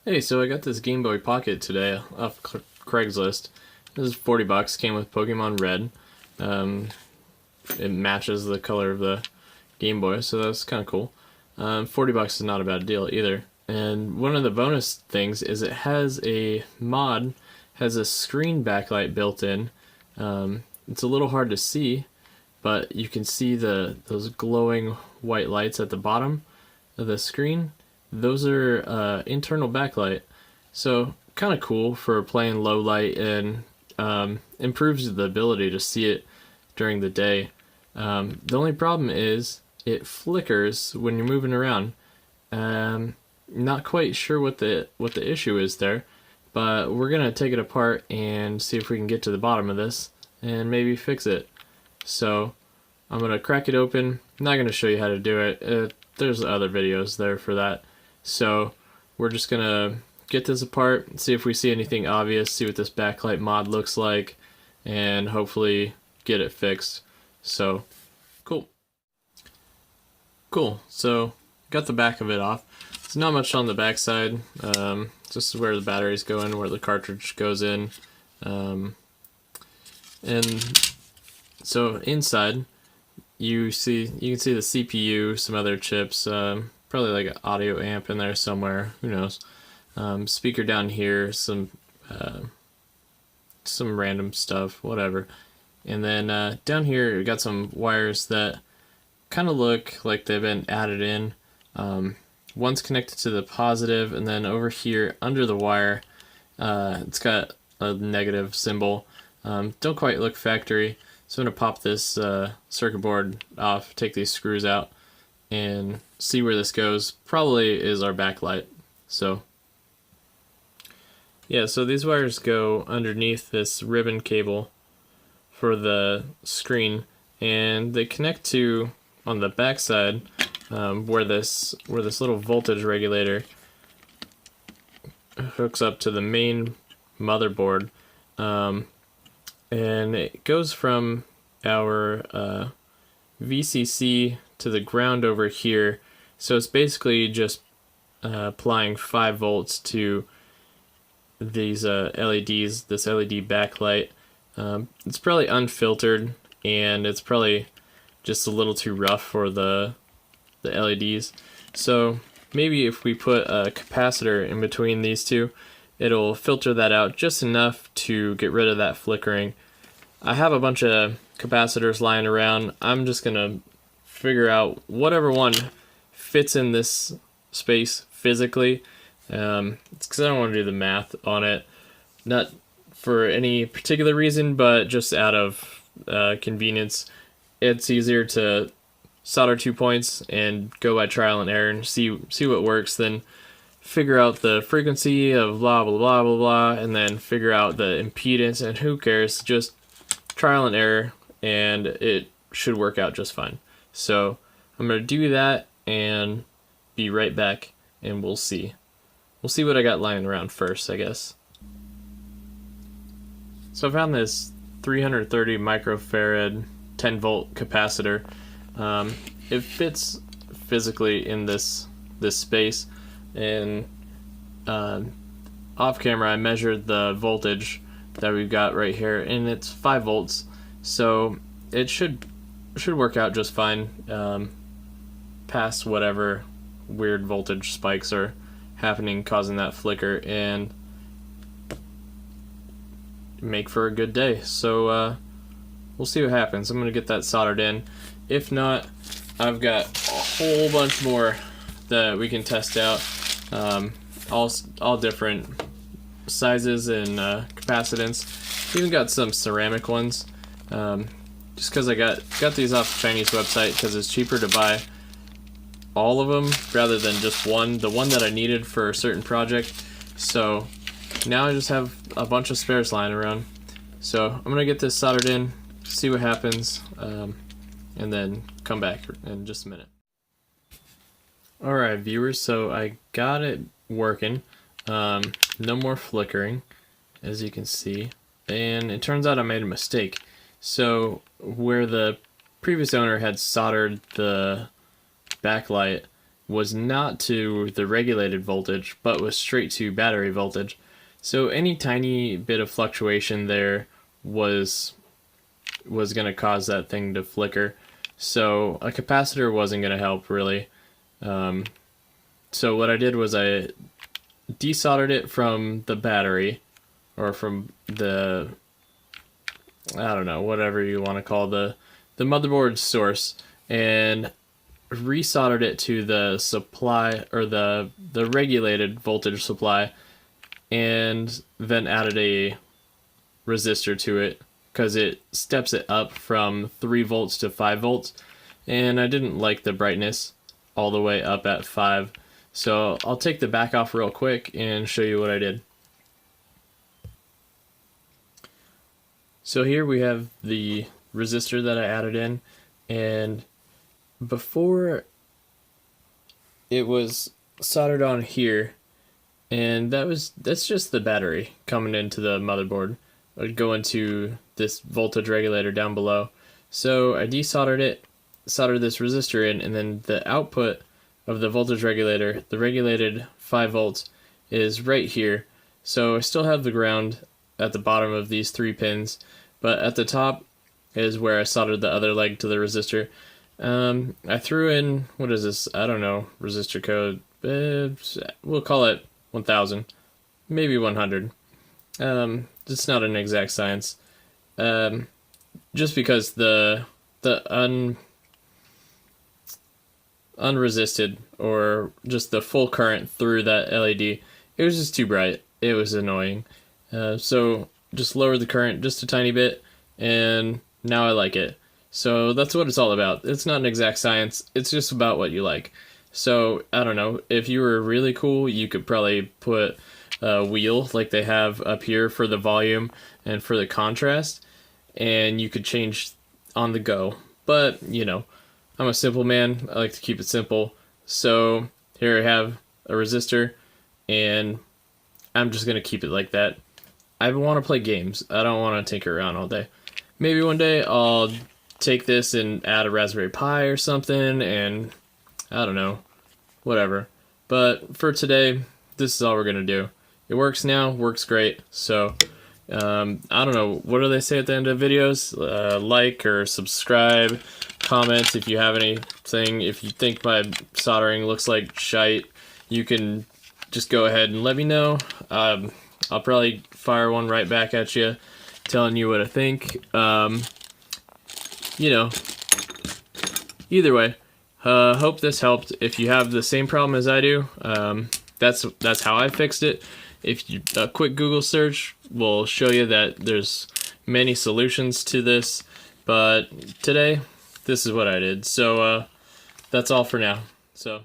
Hey, so I got this Gameboy Pocket today off Craigslist. This is 40 bucks, came with Pokemon Red. It matches the color of the Game Boy, so that's kind of cool. 40 bucks is not a bad deal either. And one of the bonus things is it has a mod, has a screen backlight built in. It's a little hard to see, but you can see those glowing white lights at the bottom of the screen. Those are internal backlight, so kind of cool for playing low light, and improves the ability to see it during the day. The only problem is it flickers when you're moving around. Not quite sure what the issue is there, but we're gonna take it apart and see if we can get to the bottom of this and maybe fix it. So I'm gonna crack it open. I'm not gonna show you how to do it. There's other videos there for that. So we're just gonna get this apart, see if we see anything obvious, see what this backlight mod looks like, and hopefully get it fixed. So cool. So got the back of it off. There's not much on the back side. Just where the batteries go in, where the cartridge goes in. And so inside you can see the CPU, some other chips, probably like an audio amp in there somewhere, who knows. Speaker down here, some random stuff, whatever. And then down here we got some wires that kind of look like they've been added in. One's connected to the positive, and then over here under the wire, it's got a negative symbol. Don't quite look factory, so I'm gonna pop this circuit board off, take these screws out, and see where this goes. Probably is our backlight. So yeah, so these wires go underneath this ribbon cable for the screen, and they connect to, on the back side, where this little voltage regulator hooks up to the main motherboard, and it goes from our VCC to the ground over here. So it's basically just applying 5 volts to these LEDs, this LED backlight. It's probably unfiltered, and it's probably just a little too rough for the LEDs. So maybe if we put a capacitor in between these two, it'll filter that out just enough to get rid of that flickering. I have a bunch of capacitors lying around. I'm just gonna figure out whatever one fits in this space physically. It's because I don't want to do the math on it, not for any particular reason, but just out of convenience. It's easier to solder 2 points and go by trial and error and see what works, then figure out the frequency of blah blah blah blah blah, and then figure out the impedance, and who cares, just trial and error, and it should work out just fine. So I'm gonna do that and be right back, and we'll see what I got lying around first, I guess. So I found this 330 microfarad 10 volt capacitor. It fits physically in this space, and off camera I measured the voltage that we've got right here, and it's 5 volts, so it should work out just fine, past whatever weird voltage spikes are happening, causing that flicker, and make for a good day. So we'll see what happens. I'm gonna get that soldered in. If not, I've got a whole bunch more that we can test out, all different sizes and capacitance. Even got some ceramic ones, just because I got these off the Chinese website, because it's cheaper to buy all of them rather than just the one that I needed for a certain project. So now I just have a bunch of spares lying around. So I'm gonna get this soldered in, see what happens, and then come back in just a minute. Alright viewers, so I got it working. No more flickering, as you can see, and it turns out I made a mistake. So where the previous owner had soldered the backlight, was not to the regulated voltage, but was straight to battery voltage. So any tiny bit of fluctuation there was going to cause that thing to flicker. So a capacitor wasn't going to help really. So what I did was I desoldered it from the battery, or from the, I don't know, whatever you want to call the motherboard source, and resoldered it to the supply, or the regulated voltage supply, and then added a resistor to it because it steps it up from 3 volts to 5 volts, and I didn't like the brightness all the way up at 5. So I'll take the back off real quick and show you what I did. So here we have the resistor that I added in, and before it was soldered on here, and that's just the battery coming into the motherboard. It would go into this voltage regulator down below. So I desoldered it, soldered this resistor in, and then the output of the voltage regulator, the regulated 5 volts, is right here. So I still have the ground at the bottom of these 3 pins, but at the top is where I soldered the other leg to the resistor. I threw in, what is this? I don't know, resistor code. We'll call it 1000, maybe 100. It's not an exact science. Just because the unresisted, or just the full current through that LED, it was just too bright. It was annoying. So just lowered the current just a tiny bit, and now I like it. So that's what it's all about. It's not an exact science. It's just about what you like. So I don't know, if you were really cool, you could probably put a wheel like they have up here for the volume and for the contrast, and you could change on the go. But you know, I'm a simple man. I like to keep it simple. So here I have a resistor, and I'm just gonna keep it like that. I want to play games. I don't want to tinker around all day. Maybe one day I'll take this and add a Raspberry Pi or something, and I don't know, whatever. But for today, this is all we're gonna do. It works now, works great. So I don't know, what do they say at the end of videos? Like or subscribe, comment if you have anything. If you think my soldering looks like shite, you can just go ahead and let me know. I'll probably fire one right back at you, telling you what I think. You know, either way, hope this helped. If you have the same problem as I do, that's how I fixed it. If you, a quick Google search will show you that there's many solutions to this, but today, this is what I did. So that's all for now. So.